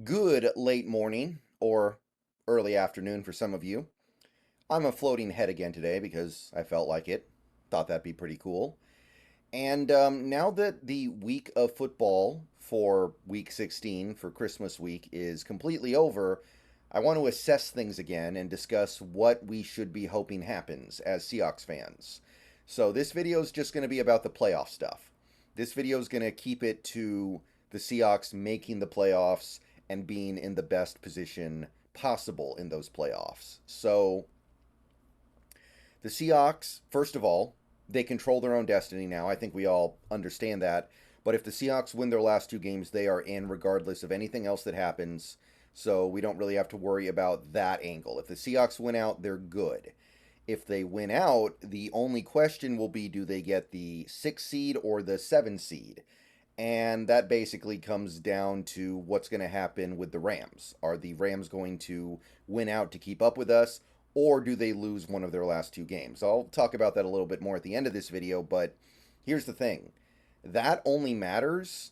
Good late morning or early afternoon for some of you. I'm a floating head again today because I felt like it. Thought that'd be pretty cool. And now that the week of football for week 16 for Christmas week is completely over, I want to assess things again and discuss what we should be hoping happens as Seahawks fans. So this video is just going to be about the playoff stuff. This video is going to keep it to the Seahawks making the playoffs and being in the best position possible in those playoffs. So the Seahawks, first of all, they control their own destiny now. I think we all understand that. But if the Seahawks win their last two games, they are in regardless of anything else that happens. So we don't really have to worry about that angle. If the Seahawks win out, they're good. If they win out, the only question will be, do they get the 6 seed or the 7 seed? And that basically comes down to what's going to happen with the Rams. Are the Rams going to win out to keep up with us, or do they lose one of their last two games? I'll talk about that a little bit more at the end of this video, but here's the thing. That only matters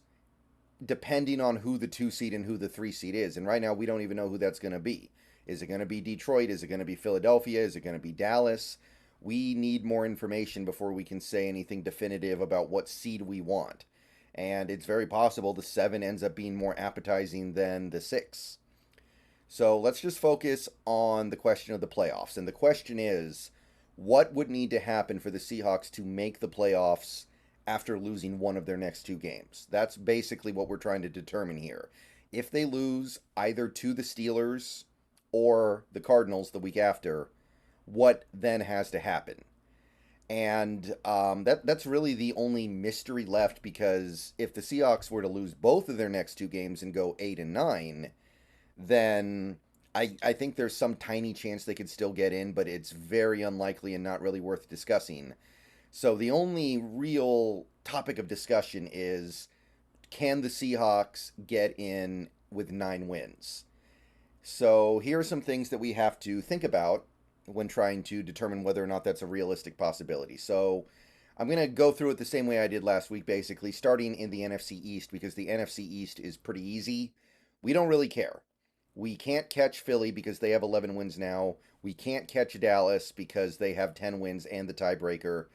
depending on who the 2 seed and who the 3 seed is. And right now, we don't even know who that's going to be. Is it going to be Detroit? Is it going to be Philadelphia? Is it going to be Dallas? We need more information before we can say anything definitive about what seed we want. And it's very possible the 7 ends up being more appetizing than the 6. So let's just focus on the question of the playoffs. And the question is, what would need to happen for the Seahawks to make the playoffs after losing one of their next two games? That's basically what we're trying to determine here. If they lose either to the Steelers or the Cardinals the week after, what then has to happen? And that's really the only mystery left, because if the Seahawks were to lose both of their next two games and go 8-9, then I think there's some tiny chance they could still get in, but it's very unlikely and not really worth discussing. So the only real topic of discussion is, can the Seahawks get in with 9 wins? So here are some things that we have to think about when trying to determine whether or not that's a realistic possibility. So I'm going to go through it the same way I did last week, basically, starting in the NFC East, because the NFC East is pretty easy. We don't really care. We can't catch Philly because they have 11 wins now. We can't catch Dallas because they have 10 wins and the tiebreaker.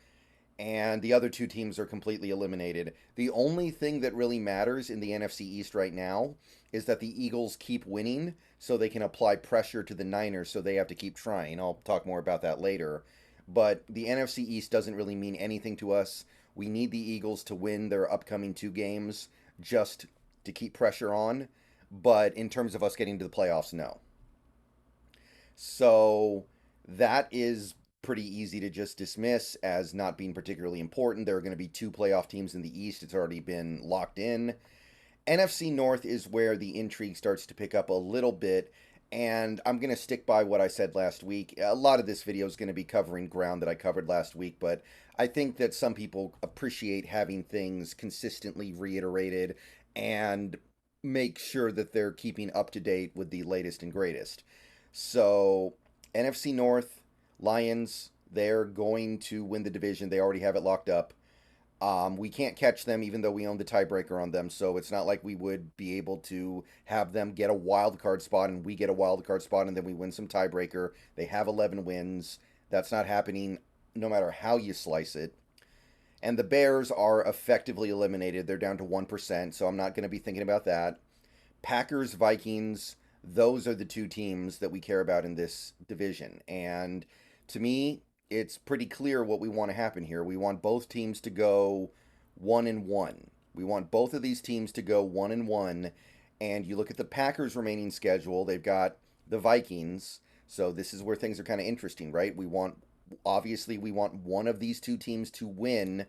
And the other two teams are completely eliminated. The only thing that really matters in the NFC East right now is that the Eagles keep winning so they can apply pressure to the Niners, so they have to keep trying. I'll talk more about that later. But the NFC East doesn't really mean anything to us. We need the Eagles to win their upcoming two games just to keep pressure on. But in terms of us getting to the playoffs, no. So that is pretty easy to just dismiss as not being particularly important. There are going to be two playoff teams in the East. It's already been locked in. NFC North is where the intrigue starts to pick up a little bit, and I'm going to stick by what I said last week. A lot of this video is going to be covering ground that I covered last week, but I think that some people appreciate having things consistently reiterated and make sure that they're keeping up to date with the latest and greatest. So, NFC North, Lions, they're going to win the division. They already have it locked up. We can't catch them even though we own the tiebreaker on them, so it's not like we would be able to have them get a wild card spot and we get a wild card spot and then we win some tiebreaker. They have 11 wins. That's not happening no matter how you slice it. And the Bears are effectively eliminated. They're down to 1%, so I'm not going to be thinking about that. Packers, Vikings, those are the two teams that we care about in this division. And to me, it's pretty clear what we want to happen here. We want both teams to go 1-1. We want both of these teams to go 1-1. And you look at the Packers' remaining schedule, they've got the Vikings. So this is where things are kind of interesting, right? Obviously, we want one of these two teams to win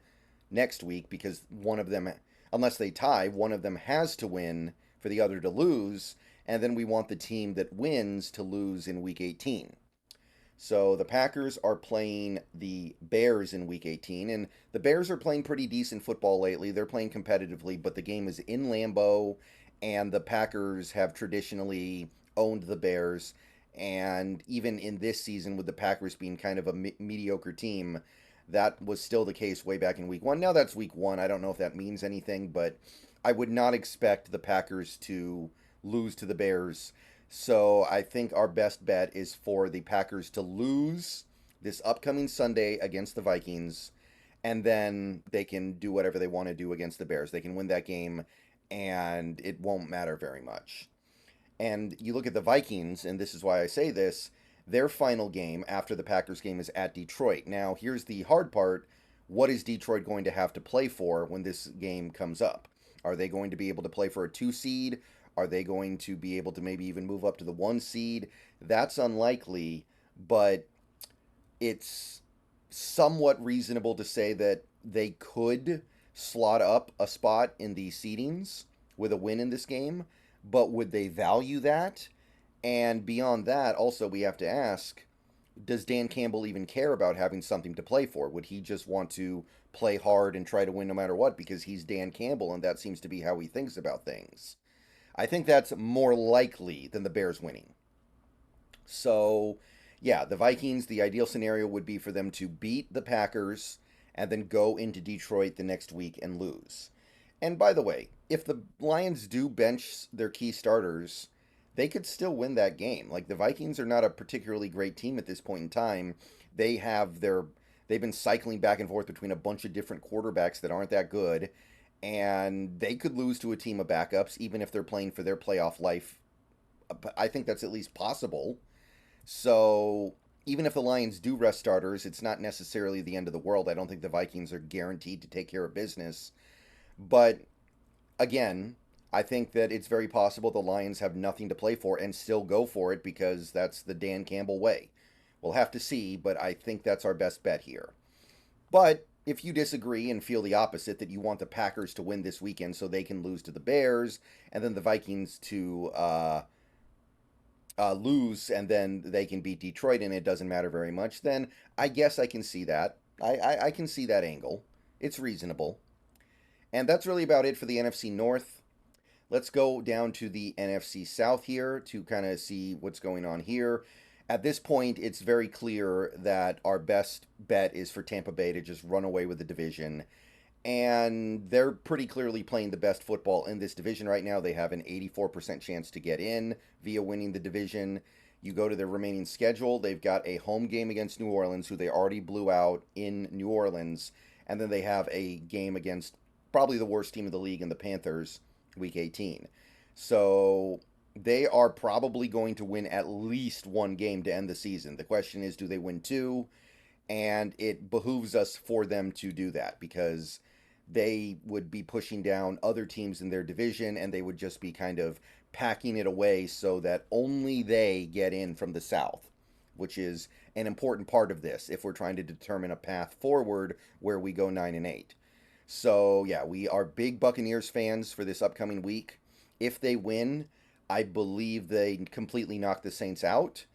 next week, because one of them, unless they tie, one of them has to win for the other to lose. And then we want the team that wins to lose in week 18. So the Packers are playing the Bears in week 18, and the Bears are playing pretty decent football lately. They're playing competitively, but the game is in Lambeau, and the Packers have traditionally owned the Bears. And even in this season, with the Packers being kind of a mediocre team, that was still the case way back in week 1. Now that's week 1. I don't know if that means anything, but I would not expect the Packers to lose to the Bears. So I think our best bet is for the Packers to lose this upcoming Sunday against the Vikings, and then they can do whatever they want to do against the Bears. They can win that game, and it won't matter very much. And you look at the Vikings, and this is why I say this, their final game after the Packers game is at Detroit. Now, here's the hard part. What is Detroit going to have to play for when this game comes up? Are they going to be able to play for a 2 seed? Are they going to be able to maybe even move up to the 1 seed? That's unlikely, but it's somewhat reasonable to say that they could slot up a spot in the seedings with a win in this game, but would they value that? And beyond that, also, we have to ask, does Dan Campbell even care about having something to play for? Would he just want to play hard and try to win no matter what because he's Dan Campbell and that seems to be how he thinks about things? I think that's more likely than the Bears winning. So, yeah, the Vikings, the ideal scenario would be for them to beat the Packers and then go into Detroit the next week and lose. And by the way, if the Lions do bench their key starters, they could still win that game. Like, the Vikings are not a particularly great team at this point in time. They've been cycling back and forth between a bunch of different quarterbacks that aren't that good, and they could lose to a team of backups even if they're playing for their playoff life. I think that's at least possible. So even if the Lions do rest starters, it's not necessarily the end of the world. I don't think the Vikings are guaranteed to take care of business. But again, I think that it's very possible the Lions have nothing to play for and still go for it because that's the Dan Campbell way. We'll have to see, but I think that's our best bet here. But if you disagree and feel the opposite, that you want the Packers to win this weekend so they can lose to the Bears, and then the Vikings to lose and then they can beat Detroit and it doesn't matter very much, then I guess I can see that. I can see that angle. It's reasonable. And that's really about it for the NFC North. Let's go down to the NFC South here to kind of see what's going on here. At this point, it's very clear that our best bet is for Tampa Bay to just run away with the division. And they're pretty clearly playing the best football in this division right now. They have an 84% chance to get in via winning the division. You go to their remaining schedule, they've got a home game against New Orleans, who they already blew out in New Orleans. And then they have a game against probably the worst team of the league in the Panthers, week 18. So they are probably going to win at least one game to end the season. The question is, do they win two? And it behooves us for them to do that because they would be pushing down other teams in their division and they would just be kind of packing it away so that only they get in from the South, which is an important part of this if we're trying to determine a path forward where we go 9-8. So, yeah, we are big Buccaneers fans for this upcoming week. If they win, I believe they completely knock the Saints out.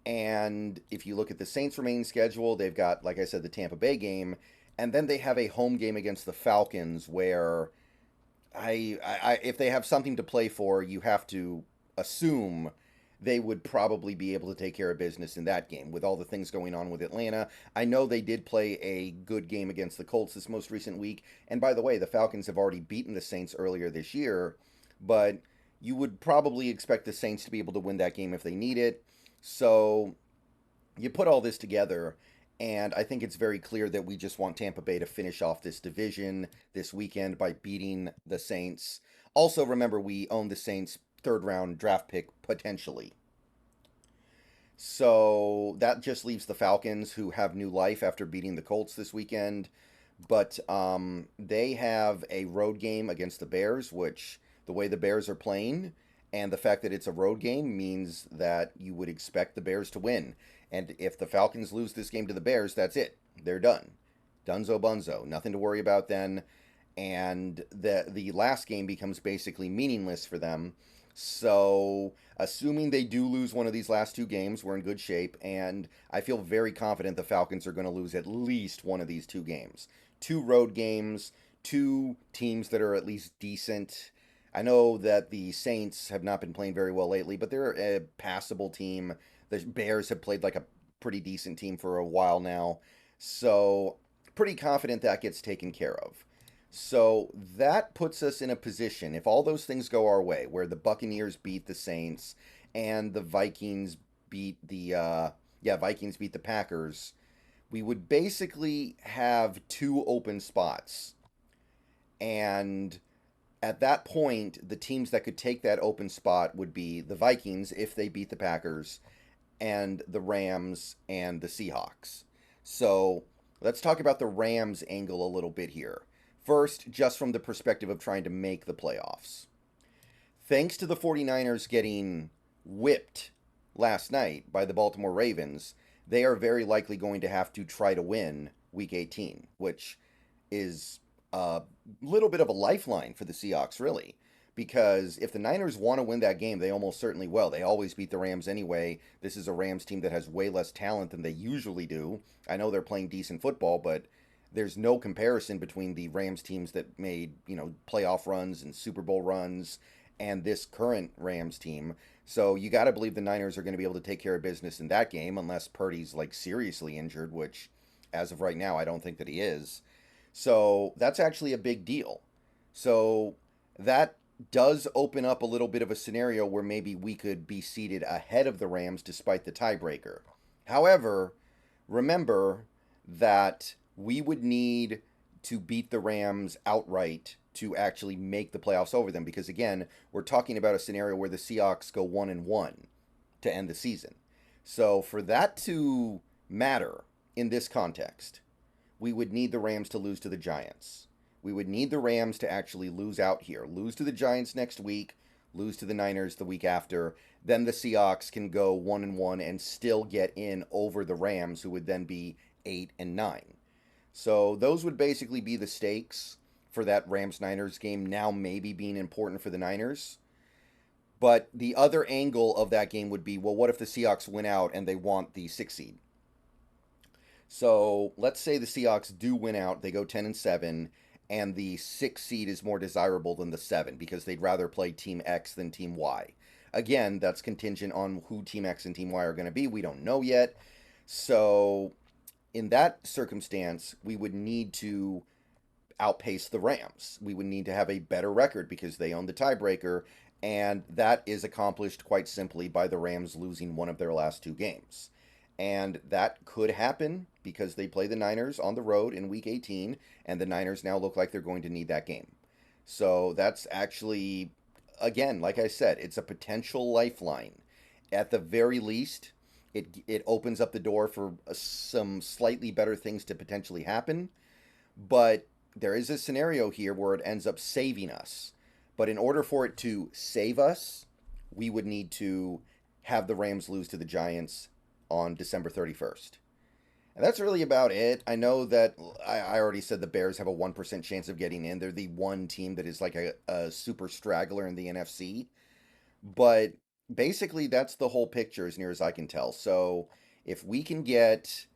And if you look at the Saints' remaining schedule, they've got, like I said, the Tampa Bay game, and then they have a home game against the Falcons where if they have something to play for, you have to assume they would probably be able to take care of business in that game with all the things going on with Atlanta. I know they did play a good game against the Colts this most recent week. And by the way, the Falcons have already beaten the Saints earlier this year, but you would probably expect the Saints to be able to win that game if they need it. So you put all this together, and I think it's very clear that we just want Tampa Bay to finish off this division this weekend by beating the Saints. Also, remember, we own the Saints' third-round draft pick, potentially. So that just leaves the Falcons, who have new life after beating the Colts this weekend. But they have a road game against the Bears, which, the way the Bears are playing, and the fact that it's a road game means that you would expect the Bears to win. And if the Falcons lose this game to the Bears, that's it. They're done. Dunzo bunzo. Nothing to worry about then. And the last game becomes basically meaningless for them. So, assuming they do lose one of these last two games, we're in good shape. And I feel very confident the Falcons are going to lose at least one of these two games. Two road games, two teams that are at least decent. I know that the Saints have not been playing very well lately, but they're a passable team. The Bears have played like a pretty decent team for a while now. So, pretty confident that gets taken care of. So that puts us in a position, if all those things go our way, where the Buccaneers beat the Saints and the Vikings beat Vikings beat the Packers, we would basically have two open spots. And at that point, the teams that could take that open spot would be the Vikings if they beat the Packers, and the Rams and the Seahawks. So let's talk about the Rams angle a little bit here. First, just from the perspective of trying to make the playoffs. Thanks to the 49ers getting whipped last night by the Baltimore Ravens, they are very likely going to have to try to win Week 18, which is a little bit of a lifeline for the Seahawks, really. Because if the Niners want to win that game, they almost certainly will. They always beat the Rams anyway. This is a Rams team that has way less talent than they usually do. I know they're playing decent football, but there's no comparison between the Rams teams that made, playoff runs and Super Bowl runs and this current Rams team. So you got to believe the Niners are going to be able to take care of business in that game unless Purdy's like seriously injured, which as of right now I don't think that he is. So that's actually a big deal. So that does open up a little bit of a scenario where maybe we could be seated ahead of the Rams despite the tiebreaker. However, remember that we would need to beat the Rams outright to actually make the playoffs over them because again, we're talking about a scenario where the Seahawks go 1-1 to end the season. So for that to matter in this context, we would need the Rams to lose to the Giants. We would need the Rams to actually lose out here. Lose to the Giants next week, lose to the Niners the week after. Then the Seahawks can go 1-1 and still get in over the Rams, who would then be 8-9. So those would basically be the stakes for that Rams-Niners game now maybe being important for the Niners. But the other angle of that game would be, well, what if the Seahawks win out and they want the 6th seed? So let's say the Seahawks do win out, they go 10-7, and the 6th seed is more desirable than the 7 because they'd rather play Team X than Team Y. Again, that's contingent on who Team X and Team Y are going to be. We don't know yet. So in that circumstance, we would need to outpace the Rams. We would need to have a better record because they own the tiebreaker, and that is accomplished quite simply by the Rams losing one of their last two games. And that could happen because they play the Niners on the road in Week 18, and the Niners now look like they're going to need that game. So that's actually, again, like I said, it's a potential lifeline. At the very least, it opens up the door for some slightly better things to potentially happen. But there is a scenario here where it ends up saving us. But in order for it to save us, we would need to have the Rams lose to the Giants on December 31st. And that's really about it. I know that I already said the Bears have a 1% chance of getting in. They're the one team that is like a super straggler in the NFC. But basically, that's the whole picture as near as I can tell. So if we can get,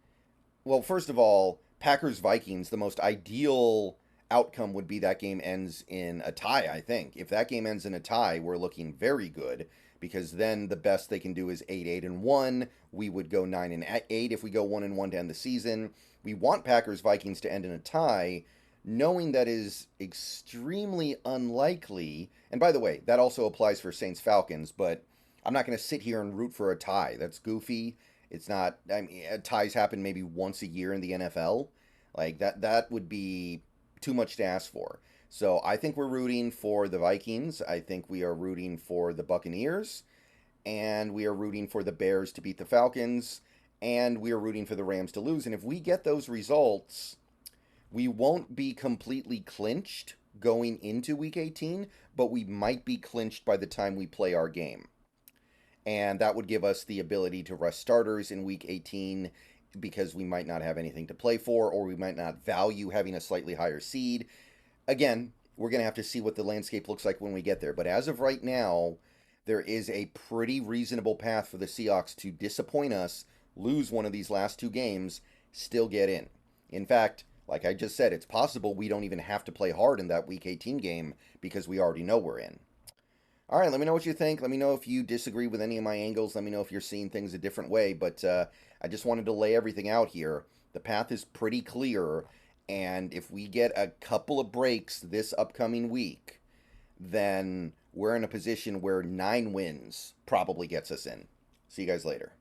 well, first of all, Packers-Vikings, the most ideal outcome would be that game ends in a tie, I think. If that game ends in a tie, we're looking very good because then the best they can do is 8-1. We would go 9-8 if we go 1-1 to end the season. We want Packers-Vikings to end in a tie, knowing that is extremely unlikely. And by the way, that also applies for Saints-Falcons, but I'm not going to sit here and root for a tie. That's goofy. It's not, I mean, ties happen maybe once a year in the NFL. Like that would be too much to ask for. So I think we're rooting for the Vikings. I think we are rooting for the Buccaneers. And we are rooting for the Bears to beat the Falcons. And we are rooting for the Rams to lose. And if we get those results, we won't be completely clinched going into Week 18, but we might be clinched by the time we play our game. And that would give us the ability to rest starters in Week 18 because we might not have anything to play for, or we might not value having a slightly higher seed. Again, we're going to have to see what the landscape looks like when we get there. But as of right now, there is a pretty reasonable path for the Seahawks to disappoint us, lose one of these last two games, still get in. In fact, like I just said, it's possible we don't even have to play hard in that Week 18 game because we already know we're in. All right, let me know what you think. Let me know if you disagree with any of my angles. Let me know if you're seeing things a different way. But I just wanted to lay everything out here. The path is pretty clear. And if we get a couple of breaks this upcoming week, then we're in a position where 9 wins probably gets us in. See you guys later.